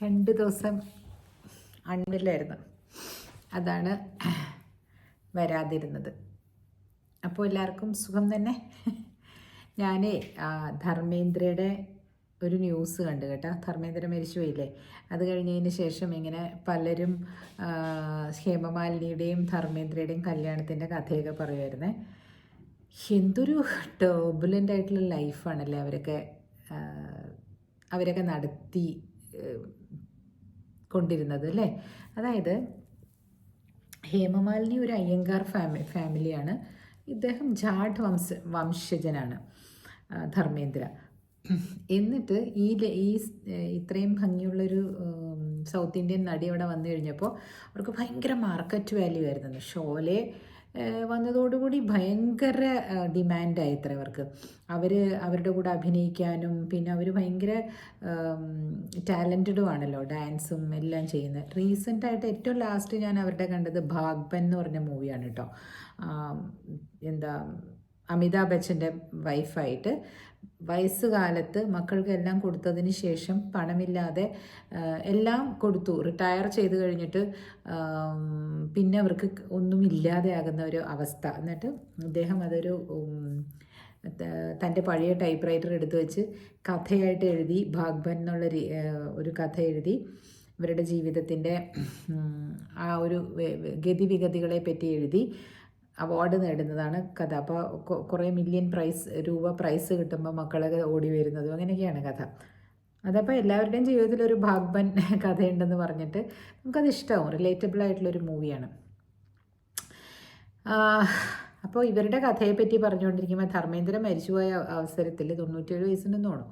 2 ദിവസം അൺവെല്ലായിരുന്നു. അതാണ് വരാതിരുന്നത്. അപ്പോൾ എല്ലാവർക്കും സുഖം തന്നെ. ഞാൻ ധർമ്മേന്ദ്രയുടെ ഒരു ന്യൂസ് കണ്ടു കേട്ടോ. ധർമ്മേന്ദ്ര മരിച്ചുപോയില്ലേ. അത് കഴിഞ്ഞതിന് ശേഷം ഇങ്ങനെ പലരും ഹേമമാലിനിയുടെയും ധർമ്മേന്ദ്രയുടെയും കല്യാണത്തിൻ്റെ കഥയൊക്കെ പറയുമായിരുന്നേ. എന്തൊരു ടേർബുലൻ്റ് ആയിട്ടുള്ള ലൈഫാണല്ലേ അവരൊക്കെ നടത്തി കൊണ്ടിരുന്നത് അല്ലേ. അതായത് ഹേമമാലിനി ഒരു അയ്യങ്കാർ ഫാമിലിയാണ്. ഇദ്ദേഹം ജാട്ട് വംശജനാണ് ധർമ്മേന്ദ്ര. എന്നിട്ട് ഈ ഇത്രയും ഭംഗിയുള്ളൊരു സൗത്ത് ഇന്ത്യൻ നടി അവിടെ വന്നു കഴിഞ്ഞപ്പോൾ അവർക്ക് ഭയങ്കര മാർക്കറ്റ് വാല്യൂ ആയിരുന്നു. ഷോലെ വന്നതോടുകൂടി ഭയങ്കര ഡിമാൻഡായി ഇത്ര അവർക്ക്. അവരുടെ കൂടെ അഭിനയിക്കാനും പിന്നെ അവർ ഭയങ്കര ടാലൻറ്റഡും ആണല്ലോ, ഡാൻസും എല്ലാം ചെയ്യുന്നത്. റീസെൻ്റായിട്ട് ഏറ്റവും ലാസ്റ്റ് ഞാൻ അവരുടെ കണ്ടത് ഭാഗ്ബൻ എന്ന് പറഞ്ഞ മൂവിയാണ് കേട്ടോ. അമിതാഭ് ബച്ചൻ്റെ വൈഫായിട്ട് വയസ്സുകാലത്ത് മക്കൾക്കെല്ലാം കൊടുത്തതിന് ശേഷം പണമില്ലാതെ എല്ലാം കൊടുത്തു, റിട്ടയർ ചെയ്ത് കഴിഞ്ഞിട്ട് പിന്നെ അവർക്ക് ഒന്നും ഇല്ലാതെയാകുന്ന ഒരു അവസ്ഥ. എന്നിട്ട് അദ്ദേഹം അതൊരു തൻ്റെ പഴയ ടൈപ്പ് റൈറ്റർ എടുത്തു വെച്ച് കഥയായിട്ട് എഴുതി, ഭാഗ്ബൻ എന്നുള്ള ഒരു കഥ എഴുതി ഇവരുടെ ജീവിതത്തിൻ്റെ ആ ഒരു ഗതിവിഗതികളെ പറ്റി എഴുതി അവാർഡ് നേടുന്നതാണ് കഥ. അപ്പോൾ കുറേ മില്യൺ രൂപ പ്രൈസ് കിട്ടുമ്പോൾ മക്കളൊക്കെ ഓടി വരുന്നതും അങ്ങനെയൊക്കെയാണ് കഥ. അതപ്പോൾ എല്ലാവരുടെയും ജീവിതത്തിലൊരു ഭാഗ്ബൻ കഥയുണ്ടെന്ന് പറഞ്ഞിട്ട് നമുക്കത് ഇഷ്ടമാവും. റിലേറ്റബിൾ ആയിട്ടുള്ളൊരു മൂവിയാണ്. അപ്പോൾ ഇവരുടെ കഥയെപ്പറ്റി പറഞ്ഞുകൊണ്ടിരിക്കുമ്പോൾ ധർമ്മേന്ദ്ര മരിച്ചുപോയ അവസരത്തിൽ 97 വയസ്സുണ്ടെന്ന് തോന്നുന്നു.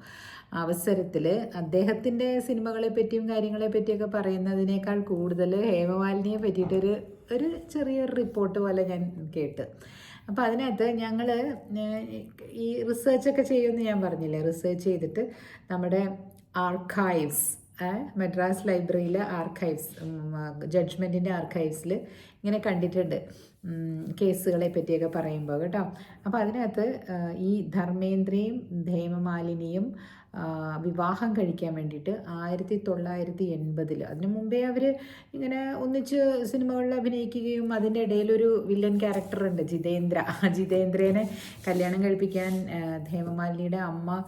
അവസരത്തിൽ അദ്ദേഹത്തിൻ്റെ സിനിമകളെ പറ്റിയും കാര്യങ്ങളെ പറ്റിയൊക്കെ പറയുന്നതിനേക്കാൾ കൂടുതൽ ഹേമമാലിനിയെ പറ്റിയിട്ടൊരു ചെറിയൊരു റിപ്പോർട്ട് പോലെ ഞാൻ കേട്ട്. അപ്പോൾ അതിനകത്ത് ഞങ്ങൾ ഈ റിസർച്ചൊക്കെ ചെയ്യുമെന്ന് ഞാൻ പറഞ്ഞില്ലേ. റിസർച്ച് ചെയ്തിട്ട് നമ്മുടെ ആർക്കൈവ്സ്, മദ്രാസ് ലൈബ്രറിയിലെ ആർക്കൈവ്സ്, ജഡ്ജ്മെൻറ്റിൻ്റെ ആർക്കൈവ്സിൽ ഇങ്ങനെ കണ്ടിട്ടുണ്ട് കേസുകളെ പറ്റിയൊക്കെ പറയുമ്പോൾ കേട്ടോ. അപ്പോൾ അതിനകത്ത് ഈ ധർമ്മേന്ദ്രയും ഹേമമാലിനിയും വിവാഹം കഴിക്കാൻ വേണ്ടിയിട്ട് 1980 അതിനു മുമ്പേ അവർ ഇങ്ങനെ ഒന്നിച്ച് സിനിമകളിൽ അഭിനയിക്കുകയും അതിൻ്റെ ഇടയിലൊരു വില്ലൻ ക്യാരക്ടറുണ്ട് ജിതേന്ദ്രനെ കല്യാണം കഴിപ്പിക്കാൻ ഹേമമാലിനിയുടെ അമ്മ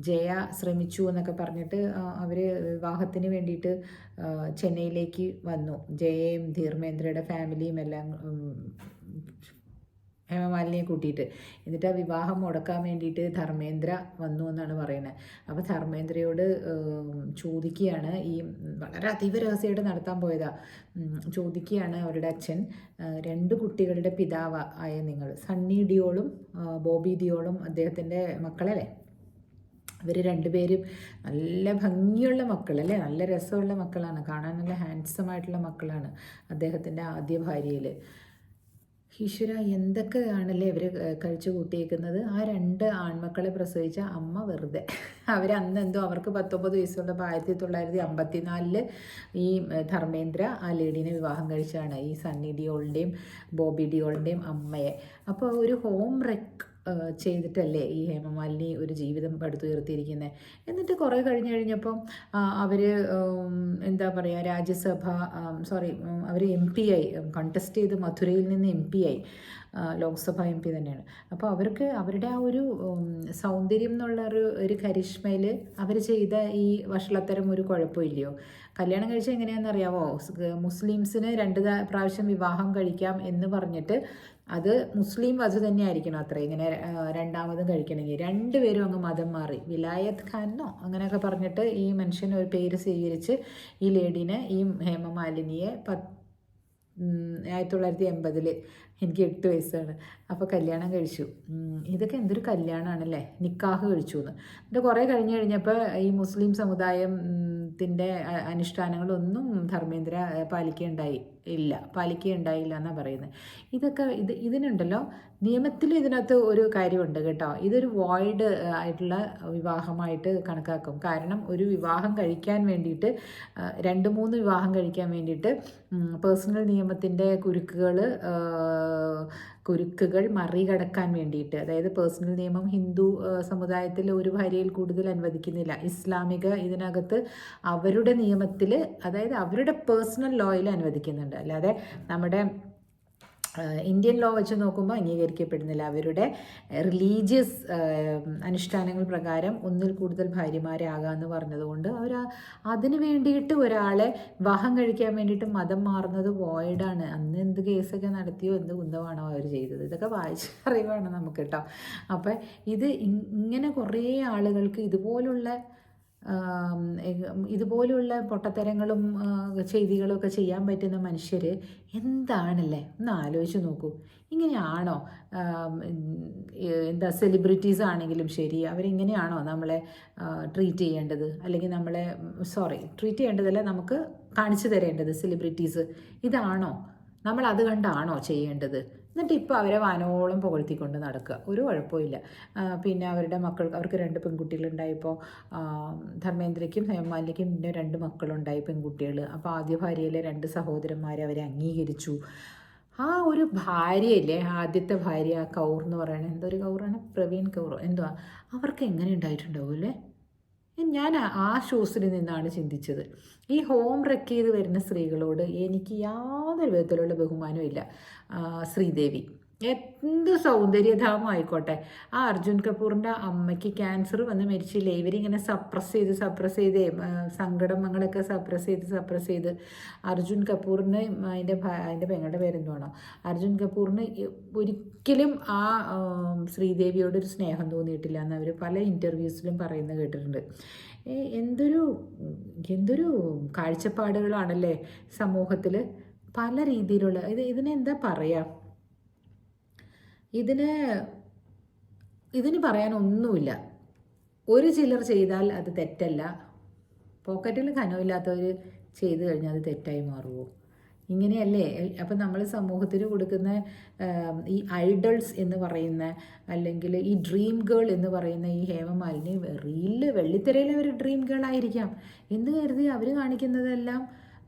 ജയ ശ്രമിച്ചു എന്നൊക്കെ പറഞ്ഞിട്ട് അവർ വിവാഹത്തിന് വേണ്ടിയിട്ട് ചെന്നൈയിലേക്ക് വന്നു. ജയയും ധർമ്മേന്ദ്രയുടെ ഫാമിലിയും എല്ലാം ഹേമമാലിനിയെ കൂട്ടിയിട്ട്. എന്നിട്ട് ആ വിവാഹം മുടക്കാൻ വേണ്ടിയിട്ട് ധർമ്മേന്ദ്ര വന്നു എന്നാണ് പറയുന്നത്. അപ്പോൾ ധർമ്മേന്ദ്രയോട് ചോദിക്കുകയാണ്, ഈ വളരെ അതീവ രഹസ്യമായിട്ട് നടത്താൻ പോയതാ, ചോദിക്കുകയാണ് അവരുടെ അച്ഛൻ, 2 കുട്ടികളുടെ പിതാവ് ആയ നിങ്ങൾ, സണ്ണി ഡിയോളും ബോബി ഡിയോളും അദ്ദേഹത്തിൻ്റെ മക്കളല്ലേ, ഇവർ 2 പേരും നല്ല ഭംഗിയുള്ള മക്കളല്ലേ, നല്ല രസമുള്ള മക്കളാണ്, കാണാൻ നല്ല ഹാൻഡ്സമായിട്ടുള്ള മക്കളാണ് അദ്ദേഹത്തിൻ്റെ ആദ്യ ഭാര്യയിൽ. ഈശ്വര, എന്തൊക്കെയാണല്ലേ ഇവർ കഴിച്ചു കൂട്ടിയേക്കുന്നത്. ആ 2 ആൺമക്കളെ പ്രസവിച്ച അമ്മ വെറുതെ. അന്നെന്തോ അവർക്ക് 19 വയസ്സുള്ളപ്പോൾ 1954 ഈ ധർമ്മേന്ദ്ര ആ ലേഡീനെ വിവാഹം കഴിച്ചാണ്, ഈ സണ്ണി ഡിയോളിൻ്റെയും ബോബി ഡിയോളിൻ്റെയും അമ്മയെ. അപ്പോൾ ഒരു ഹോം റെക്ക് ചെയ്തിട്ടല്ലേ ഈ ഹേമമാലിനി ഒരു ജീവിതം പടുത്തുയർത്തിയിരിക്കുന്നത്. എന്നിട്ട് കുറേ കഴിഞ്ഞപ്പം അവർ എന്താ പറയുക, അവർ MP ആയി, കണ്ടസ്റ്റ് ചെയ്ത് മധുരയിൽ നിന്ന് MP ആയി, ലോക്സഭ MP തന്നെയാണ്. അപ്പോൾ അവർക്ക് അവരുടെ ആ ഒരു സൗന്ദര്യം എന്നുള്ള ഒരു കരിഷ്മയിൽ അവർ ചെയ്ത ഈ വഷളത്തരം ഒരു കുഴപ്പമില്ലയോ. കല്യാണം കഴിച്ചാൽ എങ്ങനെയാണെന്നറിയാമോ, മുസ്ലിംസിന് 2 പ്രാവശ്യം വിവാഹം കഴിക്കാം എന്ന് പറഞ്ഞിട്ട് അത് മുസ്ലിം വധു തന്നെ ആയിരിക്കണം അത്ര, ഇങ്ങനെ രണ്ടാമതും കഴിക്കണമെങ്കിൽ. 2 പേരും അങ്ങ് മതം മാറി, വിലായത്ത് ഖാനോ അങ്ങനെയൊക്കെ പറഞ്ഞിട്ട് ഈ മനുഷ്യൻ ഒരു പേര് സ്വീകരിച്ച് ഈ ലേഡീനെ, ഈ ഹേമമാലിനിയെ 1980 എനിക്ക് 8 വയസ്സാണ് അപ്പോൾ കല്യാണം കഴിച്ചു. ഇതൊക്കെ എന്തൊരു കല്യാണമാണല്ലേ, നിക്കാഹ് കഴിച്ചു എന്ന്. എന്നിട്ട് കുറേ കഴിഞ്ഞപ്പോൾ ഈ മുസ്ലിം സമുദായത്തിൻ്റെ അനുഷ്ഠാനങ്ങളൊന്നും ധർമ്മേന്ദ്ര പാലിക്കുകയുണ്ടായില്ല എന്നാണ് പറയുന്നത്. ഇതിനുണ്ടല്ലോ നിയമത്തിൽ ഇതിനകത്ത് ഒരു കാര്യമുണ്ട് കേട്ടോ. ഇതൊരു വോയിഡ് ആയിട്ടുള്ള വിവാഹമായിട്ട് കണക്കാക്കും. കാരണം ഒരു വിവാഹം കഴിക്കാൻ വേണ്ടിയിട്ട് 2-3 വിവാഹം കഴിക്കാൻ വേണ്ടിയിട്ട് പേഴ്സണൽ നിയമത്തിൻ്റെ കുരുക്കുകൾ കുരുക്കുകൾ മറികടക്കാൻ വേണ്ടിയിട്ട്, അതായത് പേഴ്സണൽ നിയമം ഹിന്ദു സമുദായത്തിൽ ഒരു ഭാര്യയിൽ കൂടുതൽ അനുവദിക്കുന്നില്ല. ഇസ്ലാമിക ഇതിനകത്ത് അവരുടെ നിയമത്തിൽ, അതായത് അവരുടെ പേഴ്സണൽ ലോയിൽ അനുവദിക്കുന്നുണ്ട്. അല്ലാതെ നമ്മുടെ ഇന്ത്യൻ ലോ വെച്ച് നോക്കുമ്പോൾ അംഗീകരിക്കപ്പെടുന്നില്ല. അവരുടെ റിലീജിയസ് അനുഷ്ഠാനങ്ങൾ പ്രകാരം ഒന്നിൽ കൂടുതൽ ഭാര്യമാരാകാമെന്ന് പറഞ്ഞതുകൊണ്ട് അവർ അതിന് വേണ്ടിയിട്ട് ഒരാളെ വിവാഹം കഴിക്കാൻ വേണ്ടിയിട്ട് മതം മാറുന്നത് വോയിഡാണ്. അന്ന് എന്ത് കേസൊക്കെ നടത്തിയോ എന്ത് കുന്തമാണോ അവർ ചെയ്തത്, ഇതൊക്കെ വായിച്ചറിവാണ് നമുക്ക് കേട്ടോ. അപ്പം ഇത് ഇങ്ങനെ കുറേ ആളുകൾക്ക് ഇതുപോലുള്ള പൊട്ടത്തരങ്ങളും ചെയ്തികളും ഒക്കെ ചെയ്യാൻ പറ്റുന്ന മനുഷ്യർ എന്താണല്ലേ, ഒന്ന് ആലോചിച്ച് നോക്കൂ. ഇങ്ങനെയാണോ സെലിബ്രിറ്റീസ് ആണെങ്കിലും ശരി, അവരിങ്ങനെയാണോ നമ്മളെ ട്രീറ്റ് ചെയ്യേണ്ടത്? അല്ലെങ്കിൽ നമ്മളെ ട്രീറ്റ് ചെയ്യേണ്ടതല്ല, നമുക്ക് കാണിച്ചു തരേണ്ടത് സെലിബ്രിറ്റീസ് ഇതാണോ? നമ്മൾ അത് കണ്ടാണോ ചെയ്യേണ്ടത്? എന്നിട്ട് ഇപ്പോൾ അവരെ വാനോളം പുകഴ്ത്തിക്കൊണ്ട് നടക്കുക, ഒരു കുഴപ്പമില്ല. പിന്നെ അവരുടെ അവർക്ക് 2 പെൺകുട്ടികളുണ്ടായപ്പോൾ ധർമ്മേന്ദ്രയ്ക്കും ഹേമമാലിനിക്കും പിന്നെ 2 മക്കളുണ്ടായി, പെൺകുട്ടികൾ. അപ്പോൾ ആദ്യ ഭാര്യയിലെ 2 സഹോദരന്മാരെ അവരെ അംഗീകരിച്ചു. ആ ഒരു ഭാര്യയില്ലേ, ആദ്യത്തെ ഭാര്യ കൗർ എന്ന് പറയുന്നത്, എന്തൊരു കൗറാണ്, പ്രവീൺ കൗർ എന്തുവാ, അവർക്ക് എങ്ങനെ ഉണ്ടായിട്ടുണ്ടാവും അല്ലേ? ഞാൻ ആ ഷൂസിൽ നിന്നാണ് ചിന്തിച്ചത്. ഈ ഹോം റെക്ക് ചെയ്ത് വരുന്ന സ്ത്രീകളോട് എനിക്ക് യാതൊരു വിധത്തിലുള്ള ബഹുമാനവും ഇല്ല. ശ്രീദേവി എന്ത് സൗന്ദര്യധാമം ആയിക്കോട്ടെ, ആ അർജുൻ കപൂറിൻ്റെ അമ്മയ്ക്ക് ക്യാൻസർ വന്ന് മരിച്ചില്ലേ, ഇവരിങ്ങനെ സപ്രസ് ചെയ്ത് സങ്കടങ്ങളൊക്കെ സപ്രസ് ചെയ്ത് അർജുൻ കപൂറിന് അതിൻ്റെ പെങ്ങളുടെ പേരെന്തുവാണോ, അർജുൻ കപൂറിന് ഒരിക്കലും ആ ശ്രീദേവിയോടൊരു സ്നേഹം തോന്നിയിട്ടില്ല എന്ന് അവർ പല ഇൻ്റർവ്യൂസിലും പറയുന്നത് കേട്ടിട്ടുണ്ട്. എന്തൊരു കാഴ്ചപ്പാടുകളാണല്ലേ സമൂഹത്തിൽ പല രീതിയിലുള്ള. ഇതിനെന്താ പറയുക, ഇതിന് പറയാനൊന്നുമില്ല. ഒരു ചിലർ ചെയ്താൽ അത് തെറ്റല്ല, പോക്കറ്റിൽ കനമില്ലാത്തവർ ചെയ്തു കഴിഞ്ഞാൽ അത് തെറ്റായി മാറുമോ? ഇങ്ങനെയല്ലേ? അപ്പം നമ്മൾ സമൂഹത്തിന് കൊടുക്കുന്ന ഈ ഐഡൽസ് എന്ന് പറയുന്ന, അല്ലെങ്കിൽ ഈ ഡ്രീം ഗേൾ എന്ന് പറയുന്ന ഈ ഹേമമാലിനി വെള്ളിത്തിരയിൽ അവർ ഡ്രീം ഗേൾ ആയിരിക്കാം എന്ന് കരുതി അവർ കാണിക്കുന്നതെല്ലാം.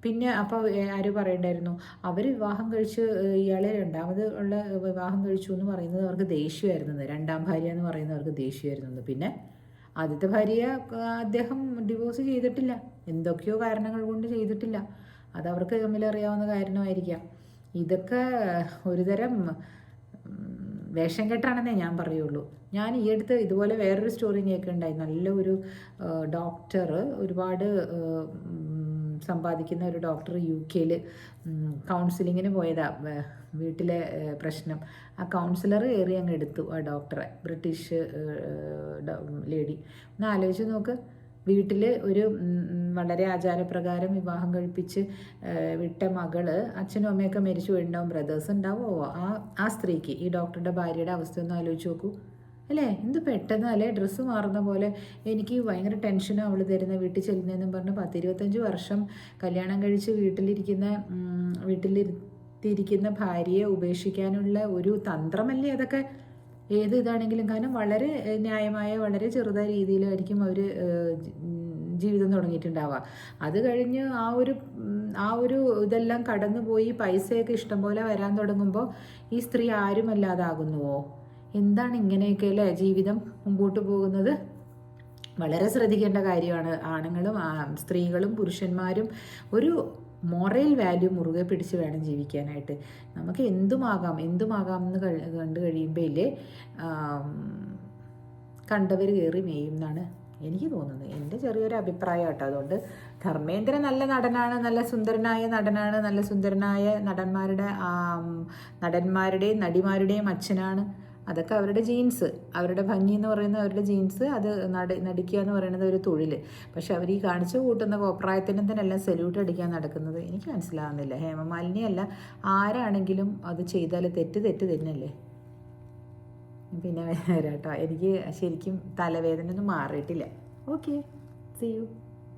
പിന്നെ അപ്പോൾ ആരും പറയണ്ടായിരുന്നു, അവർ വിവാഹം കഴിച്ച് ഇയാളെ രണ്ടാമത് ഉള്ള വിവാഹം കഴിച്ചു എന്ന് പറയുന്നത് അവർക്ക് ദേഷ്യമായിരുന്നത്, 2ാം ഭാര്യ എന്ന് പറയുന്നവർക്ക് ദേഷ്യമായിരുന്നത്. പിന്നെ ആദ്യത്തെ ഭാര്യയെ അദ്ദേഹം ഡിവോഴ്സ് ചെയ്തിട്ടില്ല, എന്തൊക്കെയോ കാരണങ്ങൾ കൊണ്ട് ചെയ്തിട്ടില്ല, അതവർക്ക് തമ്മിലറിയാവുന്ന കാരണമായിരിക്കാം. ഇതൊക്കെ ഒരുതരം വേഷം കെട്ടാണെന്നേ ഞാൻ പറയുള്ളൂ. ഞാൻ ഈ അടുത്ത് ഇതുപോലെ വേറൊരു സ്റ്റോറി കേൾക്കുന്നുണ്ടായി. നല്ല ഒരു ഡോക്ടർ, ഒരുപാട് സമ്പാദിക്കുന്ന ഒരു ഡോക്ടർ UK കൗൺസിലിങ്ങിന് പോയതാ, വീട്ടിലെ പ്രശ്നം. ആ കൗൺസിലർ ഏറി അങ്ങ് എടുത്തു ആ ഡോക്ടറെ, ബ്രിട്ടീഷ് ലേഡി. ഒന്ന് ആലോചിച്ച് നോക്ക്, വീട്ടിൽ ഒരു വളരെ ആചാരപ്രകാരം വിവാഹം കഴിപ്പിച്ച് വിട്ട മകള്, അച്ഛനും അമ്മയൊക്കെ മരിച്ചു പോയിട്ടുണ്ടാവും, ബ്രദേഴ്സ് ഉണ്ടാവുമോ ആ സ്ത്രീക്ക്, ഈ ഡോക്ടറുടെ ഭാര്യയുടെ അവസ്ഥ ഒന്ന് ആലോചിച്ച് നോക്കൂ അല്ലേ? എന്ത് പെട്ടെന്ന് അല്ലേ, ഡ്രസ്സ് മാറുന്ന പോലെ. എനിക്ക് ഭയങ്കര ടെൻഷനും അവൾ തരുന്ന വീട്ടിൽ ചെല്ലുന്നതെന്നും പറഞ്ഞ് 10-25 വർഷം കല്യാണം കഴിച്ച് വീട്ടിലിരുത്തിയിരിക്കുന്ന ഭാര്യയെ ഉപേക്ഷിക്കാനുള്ള ഒരു തന്ത്രമല്ലേ അതൊക്കെ? ഏത് ഇതാണെങ്കിലും, കാരണം വളരെ ന്യായമായ വളരെ ചെറുതായ രീതിയിലായിരിക്കും അവർ ജീവിതം തുടങ്ങിയിട്ടുണ്ടാവുക. അത് കഴിഞ്ഞ് ആ ഒരു ഇതെല്ലാം കടന്നുപോയി പൈസയൊക്കെ ഇഷ്ടംപോലെ വരാൻ തുടങ്ങുമ്പോൾ ഈ സ്ത്രീ ആരുമല്ലാതാകുന്നുവോ? എന്താണ് ഇങ്ങനെയൊക്കെ അല്ലേ ജീവിതം മുമ്പോട്ട് പോകുന്നത്? വളരെ ശ്രദ്ധിക്കേണ്ട കാര്യമാണ്. ആണുങ്ങളും സ്ത്രീകളും പുരുഷന്മാരും ഒരു മോറൽ വാല്യൂ മുറുകെ പിടിച്ച് വേണം ജീവിക്കാനായിട്ട്. നമുക്ക് എന്തുമാകാം എന്ന് കണ്ടു കഴിയുമ്പോൾ ഇല്ലേ കണ്ടവർ കയറി മേയും എന്നാണ് എനിക്ക് തോന്നുന്നത്. എൻ്റെ ചെറിയൊരു അഭിപ്രായം കേട്ടോ. അതുകൊണ്ട് ധർമ്മേന്ദ്ര നല്ല നടനാണ്, നല്ല സുന്ദരനായ നടനാണ്, നല്ല സുന്ദരനായ നടന്മാരുടെയും നടിമാരുടെയും അച്ഛനാണ്. അതൊക്കെ അവരുടെ ജീൻസ്, അവരുടെ ഭംഗി എന്ന് പറയുന്നത് അവരുടെ ജീൻസ്, അത് നടിക്കുക എന്ന് പറയുന്നത് ഒരു തൊഴിൽ. പക്ഷെ അവർ ഈ കാണിച്ചു കൂട്ടുന്ന കോപ്രായത്തിനും തന്നെല്ലാം സല്യൂട്ട് അടിക്കാൻ നടക്കുന്നത് എനിക്ക് മനസ്സിലാവുന്നില്ല. ഹേമമാലിനി അല്ല, ആരാണെങ്കിലും അത് ചെയ്താൽ തെറ്റ് തന്നെയല്ലേ. പിന്നെ വരാട്ടോ, എനിക്ക് ശരിക്കും തലവേദന ഒന്നും മാറിയിട്ടില്ല. Okay, see U.